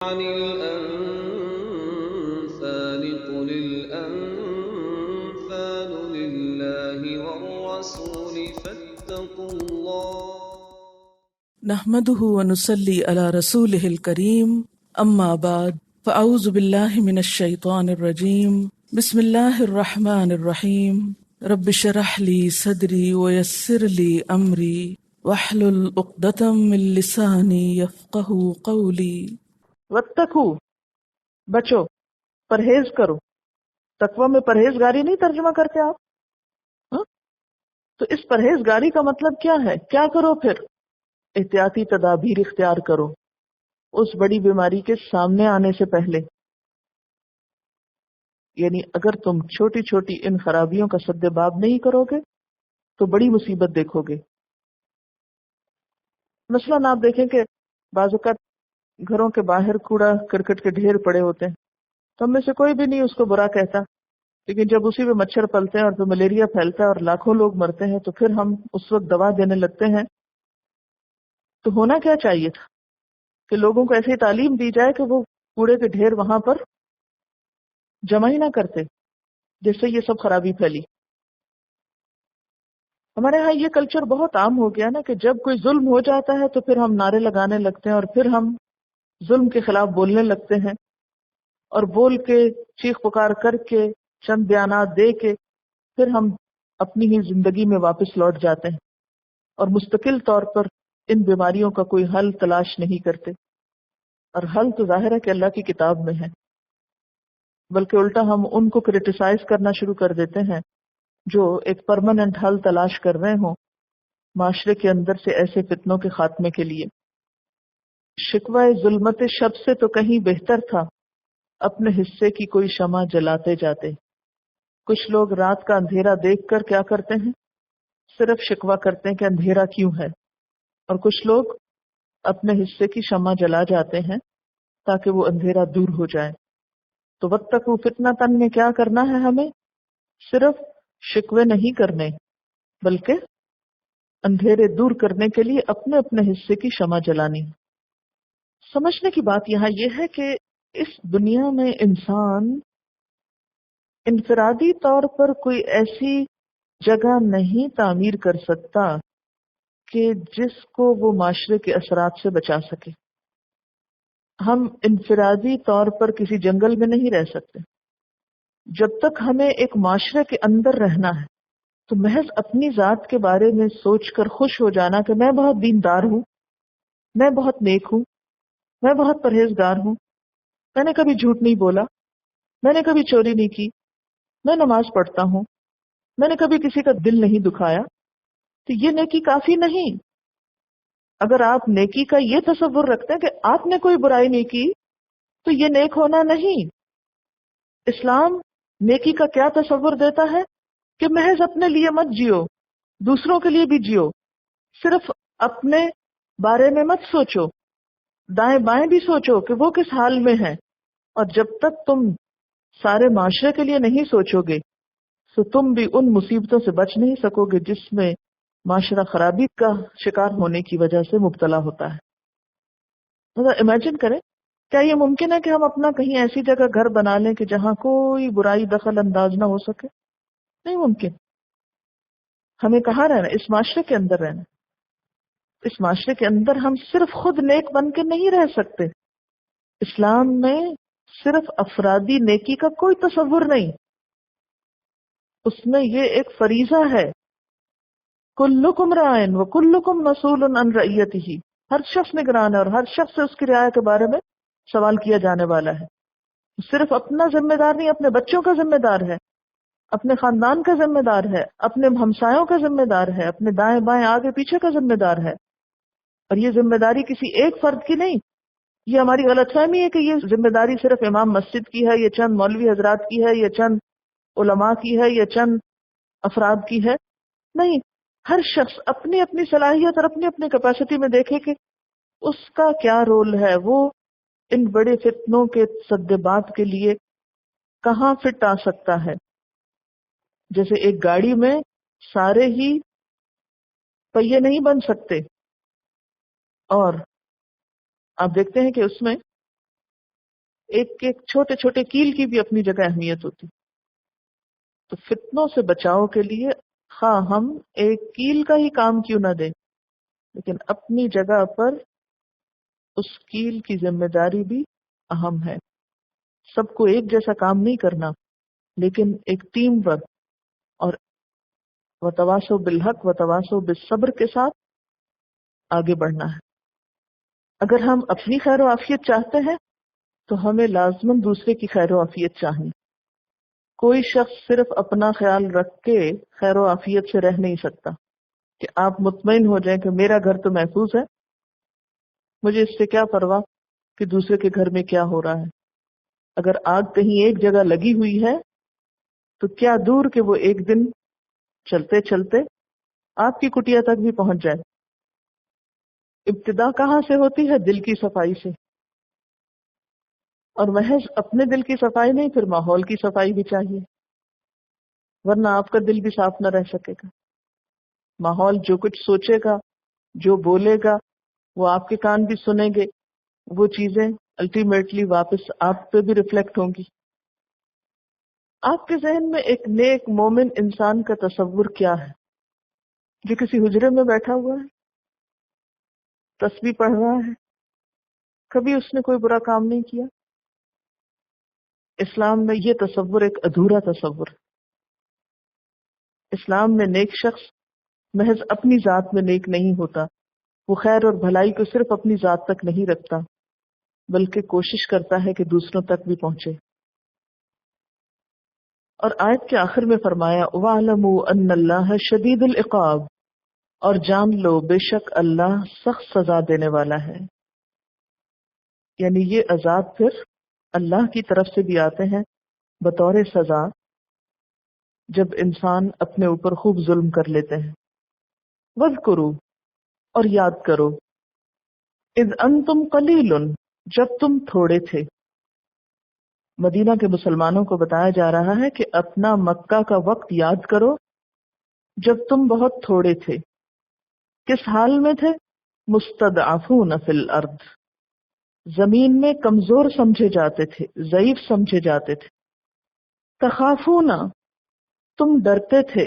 عن الأنفال قل الأنفال لله والرسول فاتقوا الله. نحمده ونصلي على رسوله الكريم اما بعد فاعوذ بالله من الشيطان الرجيم بسم الله الرحمن الرحيم رب اشرح لي صدري ويسر لي امري واحلل عقدة من لساني يفقهوا قولي. واتقو، بچو، پرہیز کرو. تقوی میں پرہیزگاری نہیں ترجمہ کرتے آپ؟ ہاں؟ تو اس پرہیزگاری کا مطلب کیا ہے؟ کیا کرو پھر؟ احتیاطی تدابیر اختیار کرو اس بڑی بیماری کے سامنے آنے سے پہلے. یعنی اگر تم چھوٹی چھوٹی ان خرابیوں کا سد باب نہیں کرو گے تو بڑی مصیبت دیکھو گے. مثلاً آپ دیکھیں کہ بعض اوقات گھروں کے باہر کوڑا کرکٹ کے ڈھیر پڑے ہوتے ہیں، تو ہم میں سے کوئی بھی نہیں اس کو برا کہتا، لیکن جب اسی میں مچھر پلتے ہیں اور پھر ملیریا پھیلتا ہے اور لاکھوں لوگ مرتے ہیں تو پھر ہم اس وقت دوا دینے لگتے ہیں. تو ہونا کیا چاہیے تھا کہ لوگوں کو ایسی تعلیم دی جائے کہ وہ کوڑے کے ڈھیر وہاں پر جمع ہی نہ کرتے، جس سے یہ سب خرابی پھیلی. ہمارے ہاں یہ کلچر بہت عام ہو گیا نا کہ جب کوئی ظلم ہو جاتا ہے تو پھر ہم نعرے لگانے لگتے ہیں اور پھر ہم ظلم کے خلاف بولنے لگتے ہیں، اور بول کے چیخ پکار کر کے چند بیانات دے کے پھر ہم اپنی ہی زندگی میں واپس لوٹ جاتے ہیں اور مستقل طور پر ان بیماریوں کا کوئی حل تلاش نہیں کرتے. اور حل تو ظاہر ہے کہ اللہ کی کتاب میں ہے، بلکہ الٹا ہم ان کو کرٹیسائز کرنا شروع کر دیتے ہیں جو ایک پرماننٹ حل تلاش کر رہے ہوں معاشرے کے اندر سے ایسے فتنوں کے خاتمے کے لیے. شکوہ ظلمت شب سے تو کہیں بہتر تھا اپنے حصے کی کوئی شمع جلاتے جاتے. کچھ لوگ رات کا اندھیرا دیکھ کر کیا کرتے ہیں؟ صرف شکوہ کرتے ہیں کہ اندھیرا کیوں ہے، اور کچھ لوگ اپنے حصے کی شمع جلا جاتے ہیں تاکہ وہ اندھیرا دور ہو جائے. تو واتقوا فتنۃ میں کیا کرنا ہے ہمیں؟ صرف شکوے نہیں کرنے، بلکہ اندھیرے دور کرنے کے لیے اپنے اپنے حصے کی شمع جلانی. سمجھنے کی بات یہاں یہ ہے کہ اس دنیا میں انسان انفرادی طور پر کوئی ایسی جگہ نہیں تعمیر کر سکتا کہ جس کو وہ معاشرے کے اثرات سے بچا سکے. ہم انفرادی طور پر کسی جنگل میں نہیں رہ سکتے. جب تک ہمیں ایک معاشرے کے اندر رہنا ہے تو محض اپنی ذات کے بارے میں سوچ کر خوش ہو جانا کہ میں بہت دیندار ہوں، میں بہت نیک ہوں، میں بہت پرہیزگار ہوں، میں نے کبھی جھوٹ نہیں بولا، میں نے کبھی چوری نہیں کی، میں نماز پڑھتا ہوں، میں نے کبھی کسی کا دل نہیں دکھایا، تو یہ نیکی کافی نہیں. اگر آپ نیکی کا یہ تصور رکھتے ہیں کہ آپ نے کوئی برائی نہیں کی تو یہ نیک ہونا نہیں. اسلام نیکی کا کیا تصور دیتا ہے کہ محض اپنے لیے مت جیو، دوسروں کے لیے بھی جیو. صرف اپنے بارے میں مت سوچو، دائیں بائیں بھی سوچو کہ وہ کس حال میں ہے. اور جب تک تم سارے معاشرے کے لیے نہیں سوچو گے تو تم بھی ان مصیبتوں سے بچ نہیں سکو گے جس میں معاشرہ خرابی کا شکار ہونے کی وجہ سے مبتلا ہوتا ہے. امیجن کریں، کیا یہ ممکن ہے کہ ہم اپنا کہیں ایسی جگہ گھر بنا لیں کہ جہاں کوئی برائی دخل انداز نہ ہو سکے؟ نہیں ممکن. ہمیں کہاں رہنا؟ اس معاشرے کے اندر رہنا. اس معاشرے کے اندر ہم صرف خود نیک بن کے نہیں رہ سکتے. اسلام میں صرف افرادی نیکی کا کوئی تصور نہیں، اس میں یہ ایک فریضہ ہے. کلکم رائن وکلکم مسئول عن رعیتہ. ہر شخص نگران ہے اور ہر شخص سے اس کی رعایا کے بارے میں سوال کیا جانے والا ہے. صرف اپنا ذمہ دار نہیں، اپنے بچوں کا ذمہ دار ہے، اپنے خاندان کا ذمہ دار ہے، اپنے ہمسایوں کا ذمہ دار ہے، اپنے دائیں بائیں آگے پیچھے کا ذمہ دار ہے. اور یہ ذمہ داری کسی ایک فرد کی نہیں. یہ ہماری غلط فہمی ہے کہ یہ ذمہ داری صرف امام مسجد کی ہے، یہ چند مولوی حضرات کی ہے، یہ چند علماء کی ہے، یہ چند افراد کی ہے. نہیں، ہر شخص اپنی اپنی صلاحیت اور اپنی اپنی کیپیسٹی میں دیکھے کہ اس کا کیا رول ہے، وہ ان بڑے فتنوں کے سدبات کے لیے کہاں فٹ آ سکتا ہے. جیسے ایک گاڑی میں سارے ہی پہیے نہیں بن سکتے، اور آپ دیکھتے ہیں کہ اس میں ایک ایک چھوٹے چھوٹے کیل کی بھی اپنی جگہ اہمیت ہوتی. تو فتنوں سے بچاؤ کے لیے خواہ ہم ایک کیل کا ہی کام کیوں نہ دیں، لیکن اپنی جگہ پر اس کیل کی ذمہ داری بھی اہم ہے. سب کو ایک جیسا کام نہیں کرنا، لیکن ایک ٹیم ورک اور وتواصوا بالحق وتواصوا بالصبر کے ساتھ آگے بڑھنا ہے. اگر ہم اپنی خیر و عافیت چاہتے ہیں تو ہمیں لازماً دوسرے کی خیر و عافیت چاہیے. کوئی شخص صرف اپنا خیال رکھ کے خیر و عافیت سے رہ نہیں سکتا کہ آپ مطمئن ہو جائیں کہ میرا گھر تو محفوظ ہے، مجھے اس سے کیا پرواہ کہ دوسرے کے گھر میں کیا ہو رہا ہے. اگر آگ کہیں ایک جگہ لگی ہوئی ہے تو کیا دور کہ وہ ایک دن چلتے چلتے آپ کی کٹیا تک بھی پہنچ جائے. ابتدا کہاں سے ہوتی ہے؟ دل کی صفائی سے. اور محض اپنے دل کی صفائی نہیں، پھر ماحول کی صفائی بھی چاہیے، ورنہ آپ کا دل بھی صاف نہ رہ سکے گا. ماحول جو کچھ سوچے گا، جو بولے گا، وہ آپ کے کان بھی سنیں گے، وہ چیزیں الٹیمیٹلی واپس آپ پہ بھی ریفلیکٹ ہوں گی. آپ کے ذہن میں ایک نیک مومن انسان کا تصور کیا ہے؟ جو کسی حجرے میں بیٹھا ہوا ہے، تسبیح پڑھ رہا ہے، کبھی اس نے کوئی برا کام نہیں کیا. اسلام میں یہ تصور ایک ادھورا تصور ہے. اسلام میں نیک شخص محض اپنی ذات میں نیک نہیں ہوتا، وہ خیر اور بھلائی کو صرف اپنی ذات تک نہیں رکھتا بلکہ کوشش کرتا ہے کہ دوسروں تک بھی پہنچے. اور آیت کے آخر میں فرمایا وَاعْلَمُوا أَنَّ اللَّهَ شَدِيدُ الْعِقَابِ، اور جان لو بے شک اللہ سخت سزا دینے والا ہے. یعنی یہ عذاب پھر اللہ کی طرف سے بھی آتے ہیں بطور سزا جب انسان اپنے اوپر خوب ظلم کر لیتے ہیں. وَاذْكُرُوا، اور یاد کرو، اذ انتم قلیل، جب تم تھوڑے تھے. مدینہ کے مسلمانوں کو بتایا جا رہا ہے کہ اپنا مکہ کا وقت یاد کرو جب تم بہت تھوڑے تھے. کس حال میں تھے؟ مستضعفون فی الارض، زمین میں کمزور سمجھے جاتے تھے، ضعیف سمجھے جاتے تھے. تخافون، تم ڈرتے تھے،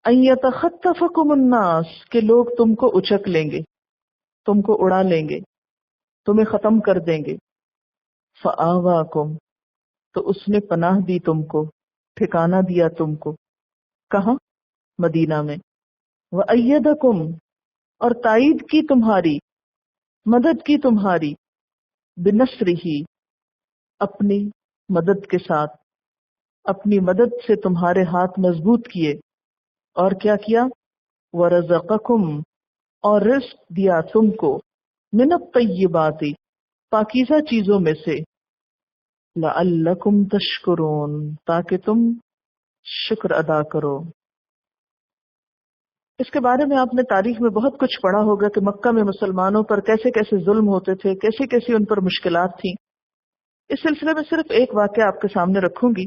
ان یتخطفکم الناس، کہ لوگ تم کو اچک لیں گے، تم کو اڑا لیں گے، تمہیں ختم کر دیں گے. فآواکم، تو اس نے پناہ دی تم کو، ٹھکانہ دیا تم کو. کہاں؟ مدینہ میں. وأیدکم، اور تائید کی تمہاری، مدد کی تمہاری، بنصرہ، اپنی مدد کے ساتھ، اپنی مدد سے تمہارے ہاتھ مضبوط کیے. اور کیا کیا؟ ورزقکم، اور رزق دیا تم کو، من الطیبات، پاکیزہ چیزوں میں سے، لعلکم تشکرون، تاکہ تم شکر ادا کرو. اس کے بارے میں آپ نے تاریخ میں بہت کچھ پڑھا ہوگا کہ مکہ میں مسلمانوں پر کیسے کیسے ظلم ہوتے تھے، کیسی کیسی ان پر مشکلات تھیں. اس سلسلے میں صرف ایک واقعہ آپ کے سامنے رکھوں گی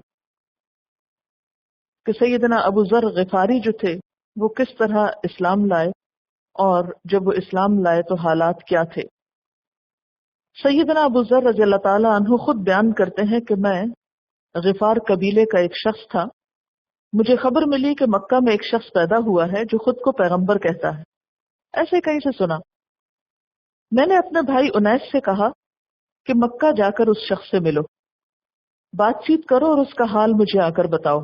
کہ سیدنا ابو ذر غفاری جو تھے وہ کس طرح اسلام لائے، اور جب وہ اسلام لائے تو حالات کیا تھے. سیدنا ابو ذر رضی اللہ تعالی عنہ خود بیان کرتے ہیں کہ میں غفار قبیلے کا ایک شخص تھا. مجھے خبر ملی کہ مکہ میں ایک شخص پیدا ہوا ہے جو خود کو پیغمبر کہتا ہے. ایسے کہیں سے سنا. میں نے اپنے بھائی انیس سے کہا کہ مکہ جا کر اس شخص سے ملو، بات چیت کرو اور اس کا حال مجھے آ کر بتاؤ.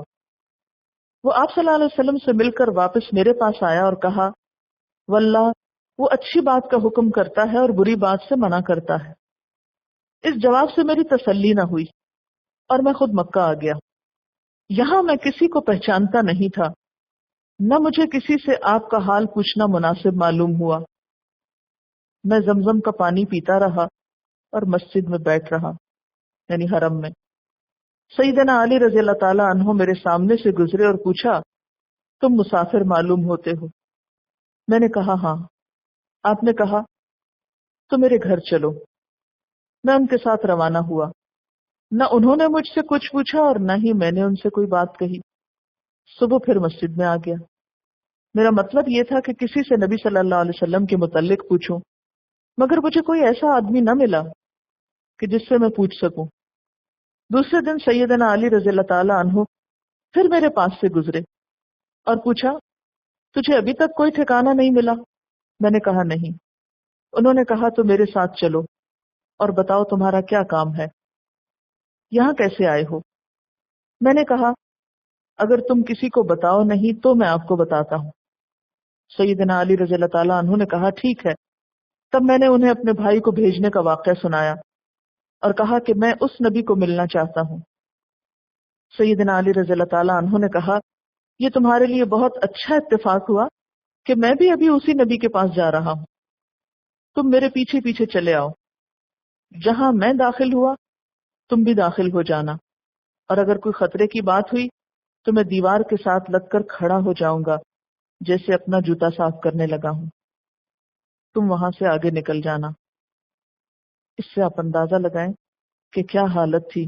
وہ آپ صلی اللہ علیہ وسلم سے مل کر واپس میرے پاس آیا اور کہا واللہ وہ اچھی بات کا حکم کرتا ہے اور بری بات سے منع کرتا ہے. اس جواب سے میری تسلی نہ ہوئی اور میں خود مکہ آ گیا. یہاں میں کسی کو پہچانتا نہیں تھا، نہ مجھے کسی سے آپ کا حال پوچھنا مناسب معلوم ہوا. میں زمزم کا پانی پیتا رہا اور مسجد میں بیٹھ رہا، یعنی حرم میں. سیدنا علی رضی اللہ تعالی عنہ میرے سامنے سے گزرے اور پوچھا تم مسافر معلوم ہوتے ہو. میں نے کہا ہاں. آپ نے کہا تو میرے گھر چلو. میں ان کے ساتھ روانہ ہوا. نہ انہوں نے مجھ سے کچھ پوچھا اور نہ ہی میں نے ان سے کوئی بات کہی. صبح پھر مسجد میں آ گیا. میرا مطلب یہ تھا کہ کسی سے نبی صلی اللہ علیہ وسلم کے متعلق پوچھوں، مگر مجھے کوئی ایسا آدمی نہ ملا کہ جس سے میں پوچھ سکوں. دوسرے دن سیدنا علی رضی اللہ تعالیٰ عنہ پھر میرے پاس سے گزرے اور پوچھا تجھے ابھی تک کوئی ٹھکانہ نہیں ملا؟ میں نے کہا نہیں۔ انہوں نے کہا تو میرے ساتھ چلو اور بتاؤ تمہارا کیا کام ہے، یہاں کیسے آئے ہو؟ میں نے کہا اگر تم کسی کو بتاؤ نہیں تو میں آپ کو بتاتا ہوں۔ سیدنا علی رضی اللہ تعالیٰ عنہ نے کہا ٹھیک ہے۔ تب میں نے انہیں اپنے بھائی کو بھیجنے کا واقعہ سنایا اور کہا کہ میں اس نبی کو ملنا چاہتا ہوں۔ سیدنا علی رضی اللہ تعالیٰ عنہ نے کہا یہ تمہارے لیے بہت اچھا اتفاق ہوا کہ میں بھی ابھی اسی نبی کے پاس جا رہا ہوں، تم میرے پیچھے پیچھے چلے آؤ، جہاں میں داخل ہوا تم بھی داخل ہو جانا، اور اگر کوئی خطرے کی بات ہوئی تو میں دیوار کے ساتھ لگ کر کھڑا ہو جاؤں گا جیسے اپنا جوتا صاف کرنے لگا ہوں، تم وہاں سے آگے نکل جانا۔ اس سے آپ اندازہ لگائیں کہ کیا حالت تھی۔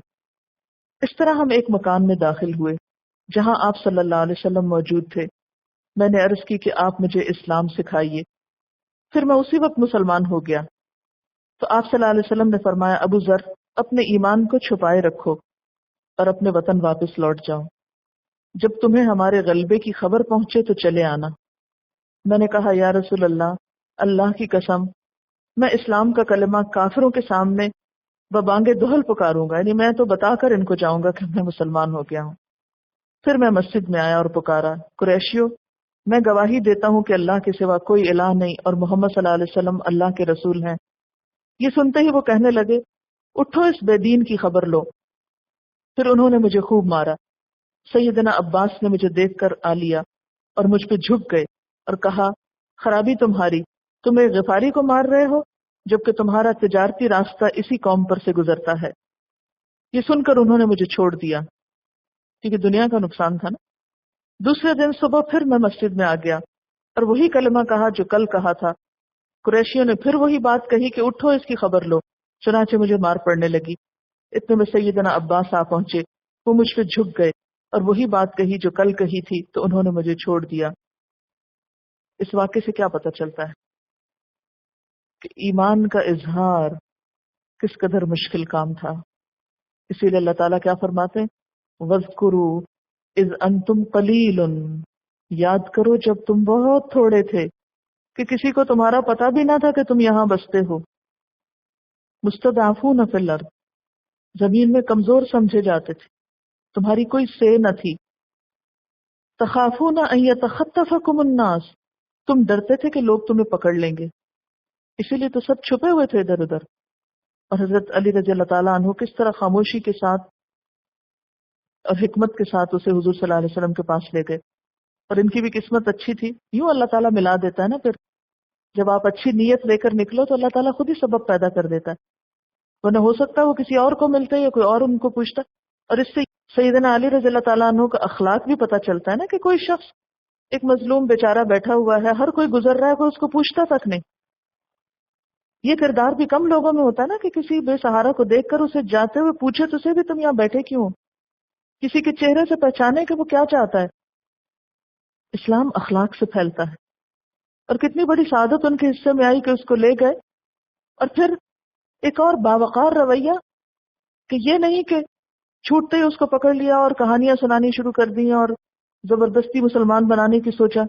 اس طرح ہم ایک مکان میں داخل ہوئے جہاں آپ صلی اللہ علیہ وسلم موجود تھے۔ میں نے عرض کی کہ آپ مجھے اسلام سکھائیے، پھر میں اسی وقت مسلمان ہو گیا۔ تو آپ صلی اللہ علیہ وسلم نے فرمایا ابو ذر اپنے ایمان کو چھپائے رکھو اور اپنے وطن واپس لوٹ جاؤ، جب تمہیں ہمارے غلبے کی خبر پہنچے تو چلے آنا۔ میں نے کہا یا رسول اللہ، اللہ کی قسم میں اسلام کا کلمہ کافروں کے سامنے ببانگے دہل پکاروں گا، یعنی میں تو بتا کر ان کو جاؤں گا کہ میں مسلمان ہو گیا ہوں۔ پھر میں مسجد میں آیا اور پکارا قریشیو، میں گواہی دیتا ہوں کہ اللہ کے سوا کوئی الہ نہیں اور محمد صلی اللہ علیہ وسلم اللہ کے رسول ہیں۔ یہ سنتے ہی وہ کہنے لگے اٹھو اس بے دین کی خبر لو۔ پھر انہوں نے مجھے خوب مارا۔ سیدنا عباس نے مجھے دیکھ کر آ لیا اور مجھ پہ جھک گئے اور کہا خرابی تمہاری، تم ایک غفاری کو مار رہے ہو جبکہ تمہارا تجارتی راستہ اسی قوم پر سے گزرتا ہے۔ یہ سن کر انہوں نے مجھے چھوڑ دیا کیونکہ دنیا کا نقصان تھا نا۔ دوسرے دن صبح پھر میں مسجد میں آ گیا اور وہی کلمہ کہا جو کل کہا تھا۔ قریشیوں نے پھر وہی بات کہی کہ اٹھو اس کی خبر لو، چنانچہ مجھے مار پڑنے لگی۔ اتنے میں سیدنا عباس آ پہنچے، وہ مجھ پہ جھک گئے اور وہی بات کہی جو کل کہی تھی، تو انہوں نے مجھے چھوڑ دیا۔ اس واقعے سے کیا پتہ چلتا ہے کہ ایمان کا اظہار کس قدر مشکل کام تھا۔ اسی لیے اللہ تعالیٰ کیا فرماتے ہیں وَاذْكُرُوا اذ انتم قلیل، یاد کرو جب تم بہت تھوڑے تھے کہ کسی کو تمہارا پتہ بھی نہ تھا کہ تم یہاں بستے ہو۔ مستضعفون فی الارض، زمین میں کمزور سمجھے جاتے تھے، تمہاری کوئی سے نہ تھی۔ تخافون ان یتخطفکم الناس، تم ڈرتے تھے کہ لوگ تمہیں پکڑ لیں گے، اسی لیے تو سب چھپے ہوئے تھے ادھر ادھر۔ اور حضرت علی رضی اللہ تعالیٰ عنہ کس طرح خاموشی کے ساتھ اور حکمت کے ساتھ اسے حضور صلی اللہ علیہ وسلم کے پاس لے گئے۔ اور ان کی بھی قسمت اچھی تھی، یوں اللہ تعالیٰ ملا دیتا ہے نا۔ پھر جب آپ اچھی نیت لے کر نکلو تو اللہ تعالیٰ خود ہی سبب پیدا کر دیتا ہے، ورنہ ہو سکتا ہے وہ کسی اور کو ملتے یا کوئی اور ان کو پوچھتا۔ اور اس سے سیدنا علی رضی اللہ تعالیٰ عنہ کا اخلاق بھی پتہ چلتا ہے نا کہ کوئی شخص ایک مظلوم بیچارہ بیٹھا ہوا ہے، ہر کوئی گزر رہا ہے، کوئی اس کو پوچھتا تک نہیں۔ یہ کردار بھی کم لوگوں میں ہوتا ہے نا کہ کسی بے سہارا کو دیکھ کر اسے جاتے ہوئے پوچھے تو اسے بھی تم یہاں بیٹھے کیوں ہو، کسی کے چہرے سے پہچانے کہ وہ کیا چاہتا ہے۔ اسلام اخلاق سے پھیلتا ہے، اور کتنی بڑی سعادت ان کے حصے میں آئی کہ اس کو لے گئے۔ اور پھر ایک اور باوقار رویہ کہ یہ نہیں کہ چھوٹتے ہی اس کو پکڑ لیا اور کہانیاں سنانی شروع کر دی اور زبردستی مسلمان بنانے کی سوچا،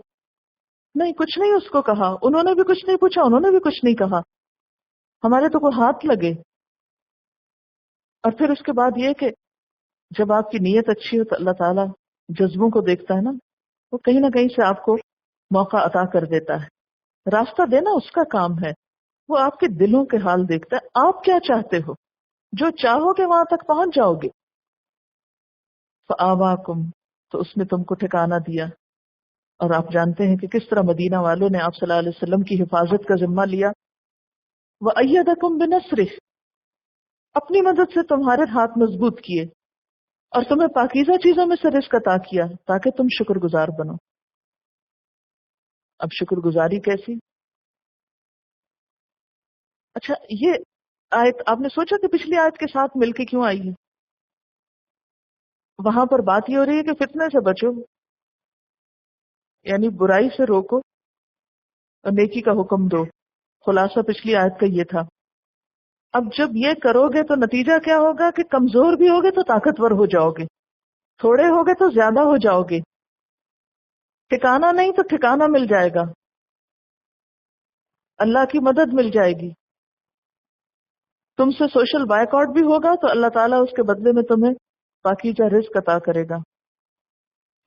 نہیں، کچھ نہیں اس کو کہا، انہوں نے بھی کچھ نہیں پوچھا، انہوں نے بھی کچھ نہیں کہا، ہمارے تو کوئی ہاتھ لگے۔ اور پھر اس کے بعد یہ کہ جب آپ کی نیت اچھی ہو تو اللہ تعالیٰ جذبوں کو دیکھتا ہے نا، وہ کہیں نہ کہیں سے آپ کو موقع عطا کر دیتا ہے۔ راستہ دینا اس کا کام ہے، وہ آپ کے دلوں کے حال دیکھتا ہے، آپ کیا چاہتے ہو، جو چاہو گے وہاں تک پہنچ جاؤ گے۔ فآواکم، تو اس نے تم کو ٹھکانہ دیا۔ اور آپ جانتے ہیں کہ کس طرح مدینہ والوں نے آپ صلی اللہ علیہ وسلم کی حفاظت کا ذمہ لیا۔ وَأَيَّدَكُمْ بِنَصْرِهِ، اپنی مدد سے تمہارے ہاتھ مضبوط کیے اور تمہیں پاکیزہ چیزوں میں سے رزق عطا کیا تاکہ تم شکر گزار بنو۔ اب شکر گزاری کیسی؟ اچھا، یہ آیت آپ نے سوچا کہ پچھلی آیت کے ساتھ مل کے کیوں آئی ہے؟ وہاں پر بات یہ ہو رہی ہے کہ فتنے سے بچو، یعنی برائی سے روکو اور نیکی کا حکم دو۔ خلاصہ پچھلی آیت کا یہ تھا۔ اب جب یہ کرو گے تو نتیجہ کیا ہوگا کہ کمزور بھی ہوگے تو طاقتور ہو جاؤ گے، تھوڑے ہوگے تو زیادہ ہو جاؤ گے، ٹھکانا نہیں تو ٹھکانا مل جائے گا، اللہ کی مدد مل جائے گی۔ تم سے سوشل بائیک آؤٹ بھی ہوگا تو اللہ تعالیٰ اس کے بدلے میں تمہیں پاکیزہ رزق عطا کرے گا۔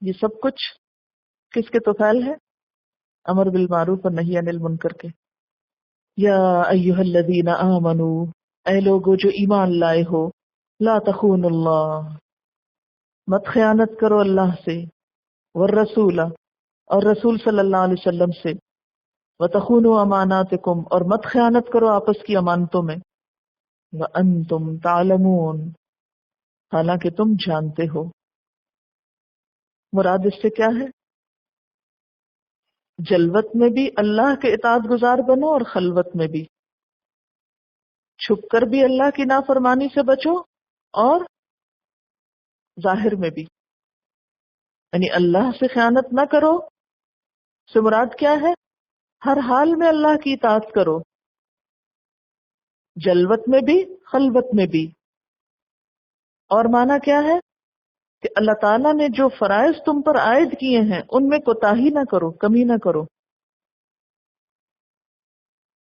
یہ سب کچھ کس کے طفیل ہے؟ امر بالمعروف اور نہی عن المنکر کے۔ یا ایھا الذین آمنوا، اے لوگو جو ایمان لائے ہو، لا تخونوا اللہ، مت خیانت کرو اللہ سے، والرسول، اور رسول صلی اللہ علیہ وسلم سے، وتخونوا اماناتکم، اور مت خیانت کرو آپس کی امانتوں میں، وانتم تعلمون، حالانکہ تم جانتے ہو۔ مراد اس سے کیا ہے؟ جلوت میں بھی اللہ کے اطاعت گزار بنو اور خلوت میں بھی، چھپ کر بھی اللہ کی نافرمانی سے بچو اور ظاہر میں بھی، یعنی اللہ سے خیانت نہ کرو سے مراد کیا ہے؟ ہر حال میں اللہ کی اطاعت کرو، جلوت میں بھی خلوت میں بھی۔ اور معنی کیا ہے کہ اللہ تعالیٰ نے جو فرائض تم پر عائد کیے ہیں ان میں کوتاہی نہ کرو، کمی نہ کرو۔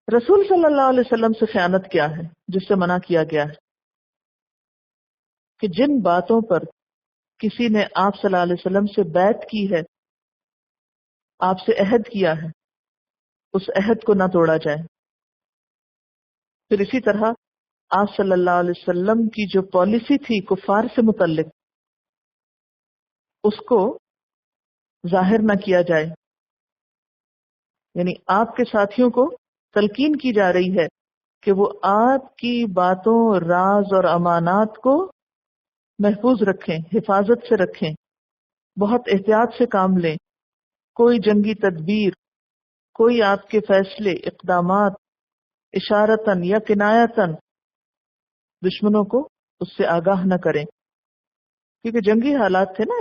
رسول صلی اللہ علیہ وسلم سے خیانت کیا ہے جس سے منع کیا گیا ہے؟ کہ جن باتوں پر کسی نے آپ صلی اللہ علیہ وسلم سے بیعت کی ہے، آپ سے عہد کیا ہے، اس عہد کو نہ توڑا جائے۔ پھر اسی طرح آپ صلی اللہ علیہ وسلم کی جو پالیسی تھی کفار سے متعلق، اس کو ظاہر نہ کیا جائے، یعنی آپ کے ساتھیوں کو تلقین کی جا رہی ہے کہ وہ آپ کی باتوں، راز اور امانات کو محفوظ رکھیں، حفاظت سے رکھیں، بہت احتیاط سے کام لیں، کوئی جنگی تدبیر، کوئی آپ کے فیصلے، اقدامات اشارتاً یا کنایتاً دشمنوں کو اس سے آگاہ نہ کریں، کیونکہ جنگی حالات تھے نا۔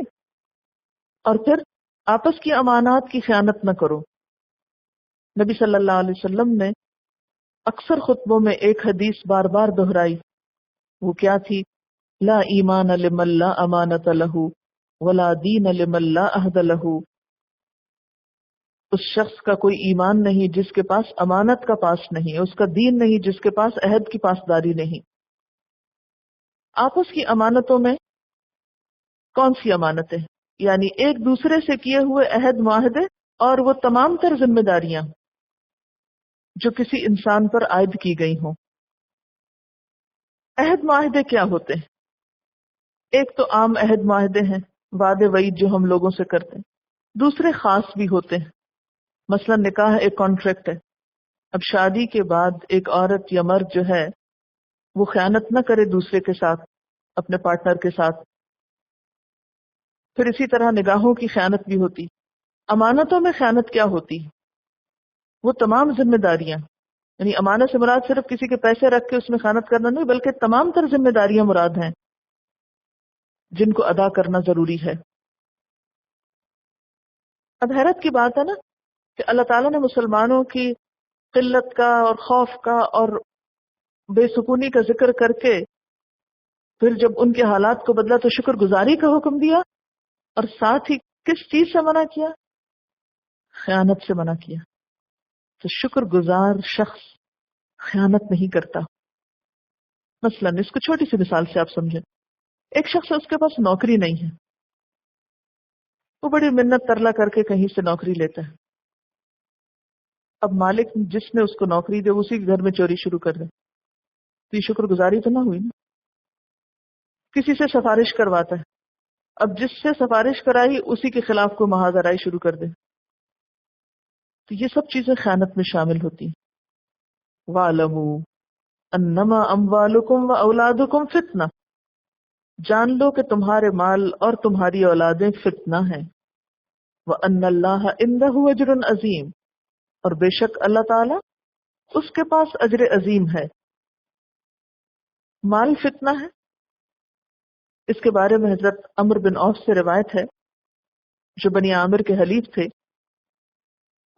اور پھر آپس کی امانات کی خیانت نہ کرو۔ نبی صلی اللہ علیہ وسلم نے اکثر خطبوں میں ایک حدیث بار بار دہرائی، وہ کیا تھی؟ لا ایمان لمن لا امانت لہ ولا دین لمن لا عہد لہ۔ اس شخص کا کوئی ایمان نہیں جس کے پاس امانت کا پاس نہیں، اس کا دین نہیں جس کے پاس عہد کی پاسداری نہیں۔ آپس کی امانتوں میں کون سی امانتیں؟ یعنی ایک دوسرے سے کیے ہوئے عہد معاہدے اور وہ تمام تر ذمہ داریاں جو کسی انسان پر عائد کی گئی ہوں۔ عہد معاہدے کیا ہوتے ہیں؟ ایک تو عام عہد معاہدے ہیں، وعدے وعید جو ہم لوگوں سے کرتے ہیں، دوسرے خاص بھی ہوتے ہیں، مثلا نکاح ایک کانٹریکٹ ہے۔ اب شادی کے بعد ایک عورت یا مرد جو ہے وہ خیانت نہ کرے دوسرے کے ساتھ، اپنے پارٹنر کے ساتھ۔ پھر اسی طرح نگاہوں کی خیانت بھی ہوتی۔ امانتوں میں خیانت کیا ہوتی؟ وہ تمام ذمہ داریاں، یعنی امانت سے مراد صرف کسی کے پیسے رکھ کے اس میں خیانت کرنا نہیں، بلکہ تمام تر ذمہ داریاں مراد ہیں جن کو ادا کرنا ضروری ہے۔ اب حیرت کی بات ہے نا کہ اللہ تعالیٰ نے مسلمانوں کی قلت کا اور خوف کا اور بے سکونی کا ذکر کر کے پھر جب ان کے حالات کو بدلا تو شکر گزاری کا حکم دیا، اور ساتھ ہی کس چیز سے منع کیا؟ خیانت سے منع کیا۔ تو شکر گزار شخص خیانت نہیں کرتا۔ مثلا اس کو چھوٹی سی مثال سے آپ سمجھیں، ایک شخص ہے، اس کے پاس نوکری نہیں ہے، وہ بڑی منت ترلا کر کے کہیں سے نوکری لیتا ہے۔ اب مالک جس نے اس کو نوکری دے اسی کے گھر میں چوری شروع کر دے، تو یہ شکر گزاری تو نہ ہوئی نا۔ کسی سے سفارش کرواتا ہے، اب جس سے سفارش کرائی اسی کے خلاف کو محاذ آرائی شروع کر دے، تو یہ سب چیزیں خیانت میں شامل ہوتی ہیں۔ وَاعْلَمُوا أَنَّمَا أَمْوَالُكُمْ وَأَوْلَادُكُمْ فِتْنَةٌ، جان لو کہ تمہارے مال اور تمہاری اولادیں فتنہ ہیں۔ وَأَنَّ اللَّهَ عِندَهُ أَجْرٌ عَظِيمٌ، اور بے شک اللہ تعالی اس کے پاس اجر عظیم ہے۔ مال فتنہ ہے، اس کے بارے میں حضرت عمرو بن عوف سے روایت ہے جو بنی عامر کے حلیف تھے۔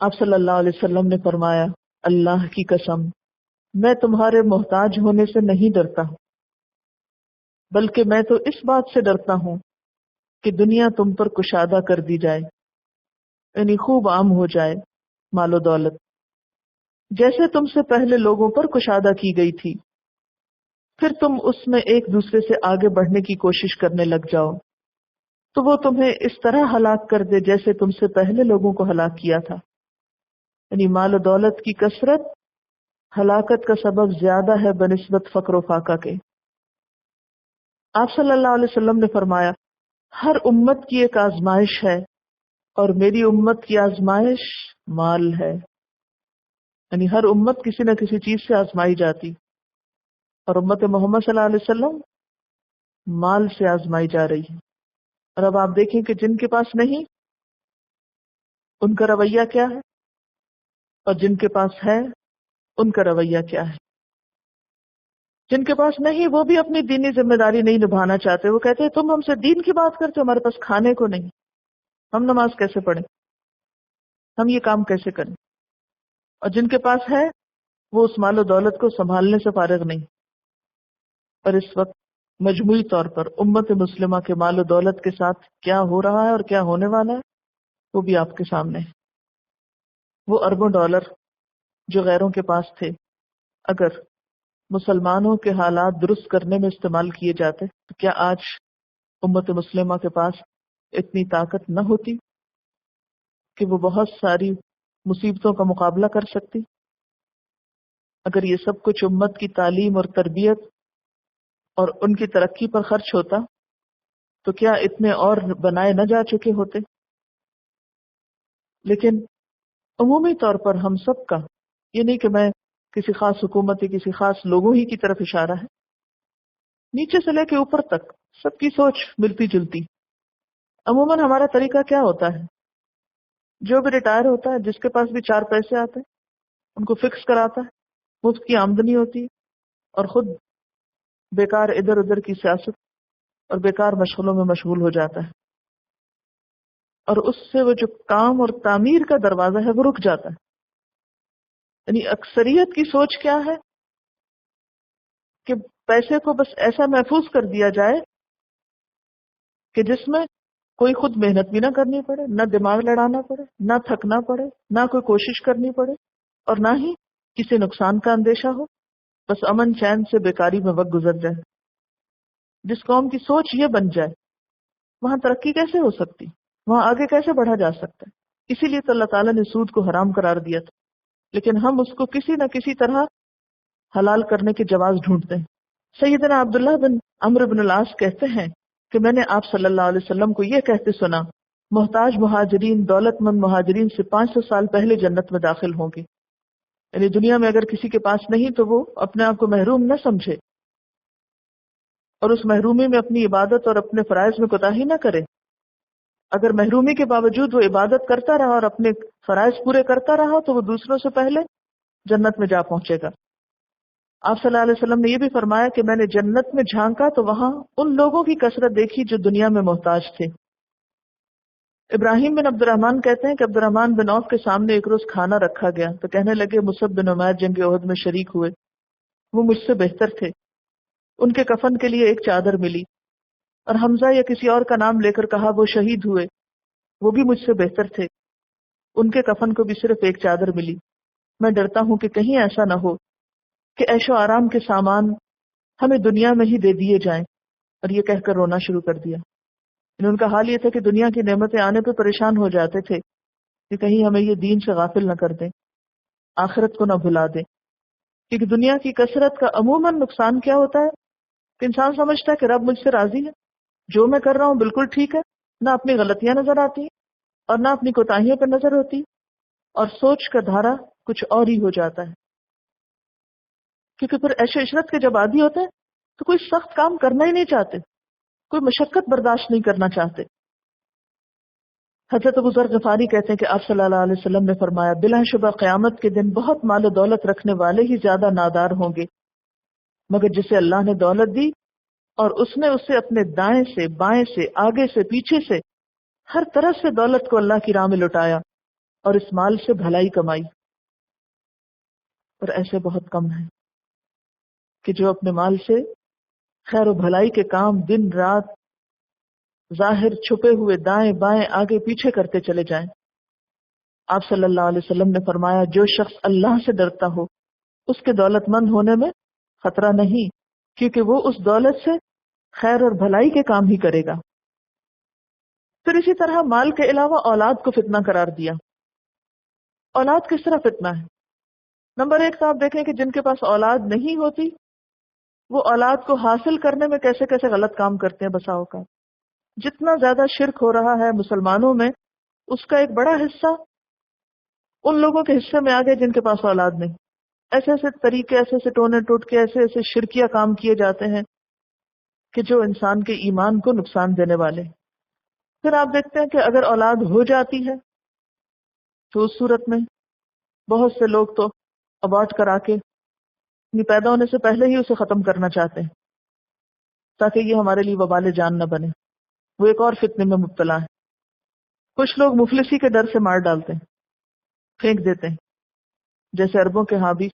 آپ صلی اللہ علیہ وسلم نے فرمایا، اللہ کی قسم میں تمہارے محتاج ہونے سے نہیں ڈرتا ہوں، بلکہ میں تو اس بات سے ڈرتا ہوں کہ دنیا تم پر کشادہ کر دی جائے، یعنی خوب عام ہو جائے مال و دولت، جیسے تم سے پہلے لوگوں پر کشادہ کی گئی تھی، پھر تم اس میں ایک دوسرے سے آگے بڑھنے کی کوشش کرنے لگ جاؤ تو وہ تمہیں اس طرح ہلاک کر دے جیسے تم سے پہلے لوگوں کو ہلاک کیا تھا۔ یعنی مال و دولت کی کثرت ہلاکت کا سبب زیادہ ہے بنسبت فقر و فاقہ کے۔ آپ صلی اللہ علیہ وسلم نے فرمایا، ہر امت کی ایک آزمائش ہے اور میری امت کی آزمائش مال ہے۔ یعنی ہر امت کسی نہ کسی چیز سے آزمائی جاتی، اور امت محمد صلی اللہ علیہ وسلم مال سے آزمائی جا رہی ہے۔ اور اب آپ دیکھیں کہ جن کے پاس نہیں ان کا رویہ کیا ہے، اور جن کے پاس ہے ان کا رویہ کیا ہے۔ جن کے پاس نہیں وہ بھی اپنی دینی ذمہ داری نہیں نبھانا چاہتے، وہ کہتے ہیں تم ہم سے دین کی بات کرتے ہو، ہمارے پاس کھانے کو نہیں، ہم نماز کیسے پڑھیں، ہم یہ کام کیسے کریں۔ اور جن کے پاس ہے وہ اس مال و دولت کو سنبھالنے سے فارغ نہیں۔ اور اس وقت مجموعی طور پر امت مسلمہ کے مال و دولت کے ساتھ کیا ہو رہا ہے اور کیا ہونے والا ہے وہ بھی آپ کے سامنے ہے۔ وہ اربوں ڈالر جو غیروں کے پاس تھے، اگر مسلمانوں کے حالات درست کرنے میں استعمال کیے جاتے تو کیا آج امت مسلمہ کے پاس اتنی طاقت نہ ہوتی کہ وہ بہت ساری مصیبتوں کا مقابلہ کر سکتی؟ اگر یہ سب کچھ امت کی تعلیم اور تربیت اور ان کی ترقی پر خرچ ہوتا تو کیا اتنے اور بنائے نہ جا چکے ہوتے؟ لیکن عمومی طور پر ہم سب کا، یہ نہیں کہ میں کسی خاص حکومت یا کسی خاص لوگوں ہی کی طرف اشارہ ہے، نیچے سے لے کے اوپر تک سب کی سوچ ملتی جلتی۔ عموماً ہمارا طریقہ کیا ہوتا ہے، جو بھی ریٹائر ہوتا ہے، جس کے پاس بھی 4 پیسے آتے ہیں ان کو فکس کراتا ہے، مفت کی آمدنی ہوتی ہے، اور خود بیکار ادھر ادھر کی سیاست اور بیکار مشغلوں میں مشغول ہو جاتا ہے، اور اس سے وہ جو کام اور تعمیر کا دروازہ ہے وہ رک جاتا ہے۔ یعنی اکثریت کی سوچ کیا ہے کہ پیسے کو بس ایسا محفوظ کر دیا جائے کہ جس میں کوئی خود محنت بھی نہ کرنی پڑے، نہ دماغ لڑانا پڑے، نہ تھکنا پڑے، نہ کوئی کوشش کرنی پڑے، اور نہ ہی کسی نقصان کا اندیشہ ہو، بس امن چین سے بیکاری میں وقت گزر جائے۔ جس قوم کی سوچ یہ بن جائے وہاں ترقی کیسے ہو سکتی، وہاں آگے کیسے بڑھا جا سکتا ہے؟ اسی لیے تو اللہ تعالیٰ نے سود کو حرام قرار دیا تھا، لیکن ہم اس کو کسی نہ کسی طرح حلال کرنے کے جواز ڈھونڈتے ہیں۔ سیدنا عبداللہ بن عمرو بن العاص کہتے ہیں کہ میں نے آپ صلی اللہ علیہ وسلم کو یہ کہتے سنا، محتاج مہاجرین دولت مند مہاجرین سے 500 سال پہلے جنت میں داخل ہوں گے۔ یعنی دنیا میں اگر کسی کے پاس نہیں تو وہ اپنے آپ کو محروم نہ سمجھے، اور اس محرومی میں اپنی عبادت اور اپنے فرائض میں کوتاہی نہ کرے۔ اگر محرومی کے باوجود وہ عبادت کرتا رہا اور اپنے فرائض پورے کرتا رہا تو وہ دوسروں سے پہلے جنت میں جا پہنچے گا۔ آپ صلی اللہ علیہ وسلم نے یہ بھی فرمایا کہ میں نے جنت میں جھانکا تو وہاں ان لوگوں کی کثرت دیکھی جو دنیا میں محتاج تھے۔ ابراہیم بن عبد الرحمن کہتے ہیں کہ عبد الرحمن بن عوف کے سامنے ایک روز کھانا رکھا گیا تو کہنے لگے مصعب بن عمیر جنگ احد میں شریک ہوئے، وہ مجھ سے بہتر تھے، ان کے کفن کے لیے ایک چادر ملی، اور حمزہ یا کسی اور کا نام لے کر کہا وہ شہید ہوئے، وہ بھی مجھ سے بہتر تھے، ان کے کفن کو بھی صرف ایک چادر ملی۔ میں ڈرتا ہوں کہ کہیں ایسا نہ ہو کہ عیش و آرام کے سامان ہمیں دنیا میں ہی دے دیے جائیں، اور یہ کہہ کر رونا شروع کر دیا۔ ان کا حال یہ تھا کہ دنیا کی نعمتیں آنے پہ پریشان ہو جاتے تھے کہ کہیں ہمیں یہ دین سے غافل نہ کر دیں، آخرت کو نہ بھلا دیں۔ کیونکہ دنیا کی کثرت کا عموماً نقصان کیا ہوتا ہے کہ انسان سمجھتا ہے کہ رب مجھ سے راضی ہے، جو میں کر رہا ہوں بالکل ٹھیک ہے، نہ اپنی غلطیاں نظر آتی ہیں اور نہ اپنی کوتاہیوں پر نظر ہوتی، اور سوچ کا دھارا کچھ اور ہی ہو جاتا ہے۔ کیونکہ پھر عیش و عشرت کے جب عادی ہوتے ہیں تو کوئی سخت کام کرنا ہی نہیں چاہتے، کوئی مشقت برداشت نہیں کرنا چاہتے۔ حضرت ابو ذر غفاری کہتے ہیں کہ آپ صلی اللہ علیہ وسلم نے فرمایا بلا شبہ قیامت کے دن بہت مال و دولت رکھنے والے ہی زیادہ نادار ہوں گے، مگر جسے اللہ نے دولت دی اور اس نے اسے اپنے دائیں سے بائیں سے آگے سے پیچھے سے ہر طرف سے دولت کو اللہ کی راہ میں لٹایا اور اس مال سے بھلائی کمائی، اور ایسے بہت کم ہیں۔ کہ جو اپنے مال سے خیر و بھلائی کے کام دن رات ظاہر چھپے ہوئے دائیں بائیں آگے پیچھے کرتے چلے جائیں۔ آپ صلی اللہ علیہ وسلم نے فرمایا جو شخص اللہ سے ڈرتا ہو اس کے دولت مند ہونے میں خطرہ نہیں، کیونکہ وہ اس دولت سے خیر اور بھلائی کے کام ہی کرے گا۔ پھر اسی طرح مال کے علاوہ اولاد کو فتنہ قرار دیا۔ اولاد کس طرح فتنہ ہے؟ نمبر ایک تو آپ دیکھیں کہ جن کے پاس اولاد نہیں ہوتی وہ اولاد کو حاصل کرنے میں کیسے کیسے غلط کام کرتے ہیں بسا اوقات۔ جتنا زیادہ شرک ہو رہا ہے مسلمانوں میں، اس کا ایک بڑا حصہ ان لوگوں کے حصے میں آ گئے جن کے پاس اولاد نہیں۔ ایسے ایسے طریقے، ایسے ایسے ٹونے ٹوٹ کے ایسے ایسے شرکیہ کام کیے جاتے ہیں کہ جو انسان کے ایمان کو نقصان دینے والے۔ پھر آپ دیکھتے ہیں کہ اگر اولاد ہو جاتی ہے تو اس صورت میں بہت سے لوگ تو ابارٹ کرا کے پیدا ہونے سے پہلے ہی اسے ختم کرنا چاہتے ہیں تاکہ یہ ہمارے لیے وبال جان نہ بنے۔ وہ ایک اور فتنے میں مبتلا ہے۔ کچھ لوگ مفلسی کے ڈر سے مار ڈالتے ہیں، پھینک دیتے ہیں، جیسے عربوں کے ہاں بھی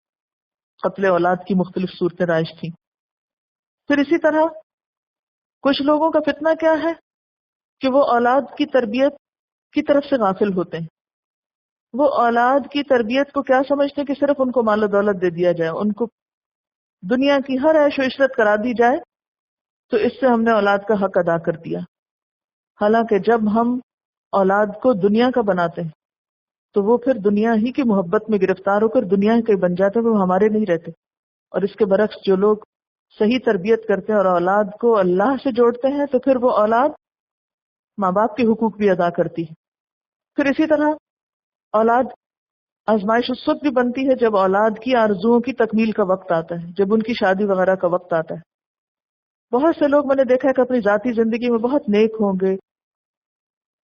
قتل اولاد کی مختلف صورتیں رائج تھیں۔ پھر اسی طرح کچھ لوگوں کا فتنہ کیا ہے کہ وہ اولاد کی تربیت کی طرف سے غافل ہوتے ہیں۔ وہ اولاد کی تربیت کو کیا سمجھتے ہیں کہ صرف ان کو مال و دولت دے دیا جائے، ان کو دنیا کی ہر عیش و عشرت کرا دی جائے تو اس سے ہم نے اولاد کا حق ادا کر دیا۔ حالانکہ جب ہم اولاد کو دنیا کا بناتے ہیں تو وہ پھر دنیا ہی کی محبت میں گرفتار ہو کر دنیا کے بن جاتے ہیں، وہ ہمارے نہیں رہتے۔ اور اس کے برعکس جو لوگ صحیح تربیت کرتے ہیں اور اولاد کو اللہ سے جوڑتے ہیں تو پھر وہ اولاد ماں باپ کے حقوق بھی ادا کرتی ہے۔ پھر اسی طرح اولاد آزمائش اس وقت بھی بنتی ہے جب اولاد کی آرزوؤں کی تکمیل کا وقت آتا ہے، جب ان کی شادی وغیرہ کا وقت آتا ہے۔ بہت سے لوگ میں نے دیکھا ہے کہ اپنی ذاتی زندگی میں بہت نیک ہوں گے،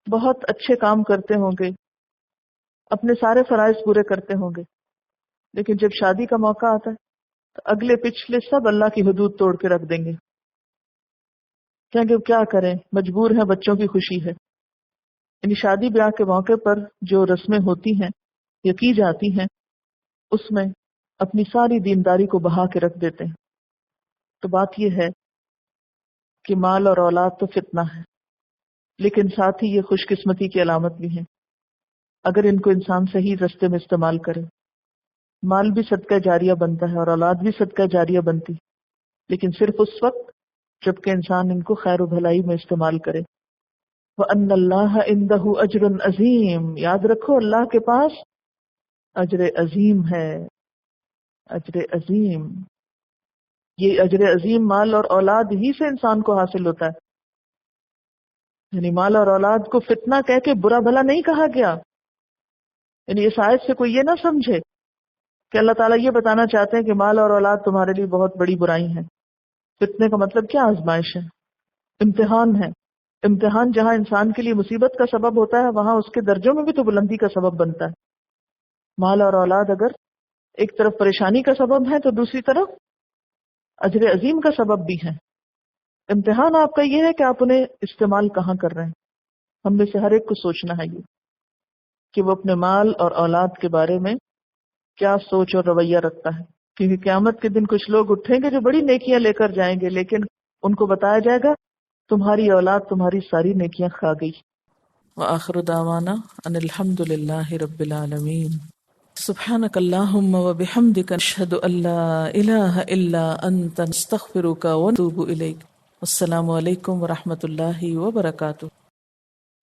بہت اچھے کام کرتے ہوں گے، اپنے سارے فرائض پورے کرتے ہوں گے، لیکن جب شادی کا موقع آتا ہے تو اگلے پچھلے سب اللہ کی حدود توڑ کے رکھ دیں گے، کہیں کیا کریں، مجبور ہیں، بچوں کی خوشی ہے۔ یعنی شادی بیاہ کے موقع پر جو رسمیں ہوتی ہیں یا کی جاتی ہیں اس میں اپنی ساری دینداری کو بہا کے رکھ دیتے ہیں۔ تو بات یہ ہے کہ مال اور اولاد تو فتنہ ہے، لیکن ساتھ ہی یہ خوش قسمتی کی علامت بھی ہے اگر ان کو انسان صحیح رستے میں استعمال کرے۔ مال بھی صدقہ جاریہ بنتا ہے اور اولاد بھی صدقہ جاریہ بنتی، لیکن صرف اس وقت جبکہ انسان ان کو خیر و بھلائی میں استعمال کرے۔ وَأَنَّ اللَّهَ عِندَهُ أَجْرٌ عَظِيمٌ، یاد رکھو اللہ کے پاس اجر عظیم ہے، اجر عظیم۔ یہ اجر عظیم مال اور اولاد ہی سے انسان کو حاصل ہوتا ہے۔ یعنی مال اور اولاد کو فتنہ کہہ کے برا بھلا نہیں کہا گیا۔ یعنی اس آیت سے کوئی یہ نہ سمجھے کہ اللہ تعالیٰ یہ بتانا چاہتے ہیں کہ مال اور اولاد تمہارے لیے بہت بڑی برائی ہے۔ فتنے کا مطلب کیا؟ آزمائش ہے، امتحان ہے۔ امتحان جہاں انسان کے لیے مصیبت کا سبب ہوتا ہے وہاں اس کے درجوں میں بھی تو بلندی کا سبب بنتا ہے۔ مال اور اولاد اگر ایک طرف پریشانی کا سبب ہے تو دوسری طرف اجر عظیم کا سبب بھی ہے۔ امتحان آپ کا یہ ہے کہ آپ انہیں استعمال کہاں کر رہے ہیں۔ ہم میں سے ہر ایک کو سوچنا ہے یہ کہ وہ اپنے مال اور اولاد کے بارے میں کیا سوچ اور رویہ رکھتا ہے، کیونکہ قیامت کے دن کچھ لوگ اٹھیں گے جو بڑی نیکیاں لے کر جائیں گے، لیکن ان کو بتایا جائے گا تمہاری اولاد تمہاری ساری نیکیاں کھا گئی۔ وآخر دعوانا ان الحمد للہ رب العالمین۔ سبحانک اللہم وبحمدک نشہد ان لا الہ الا انت نستغفرک ونتوب الیک۔ السلام علیکم ورحمۃ اللہ وبرکاتہ۔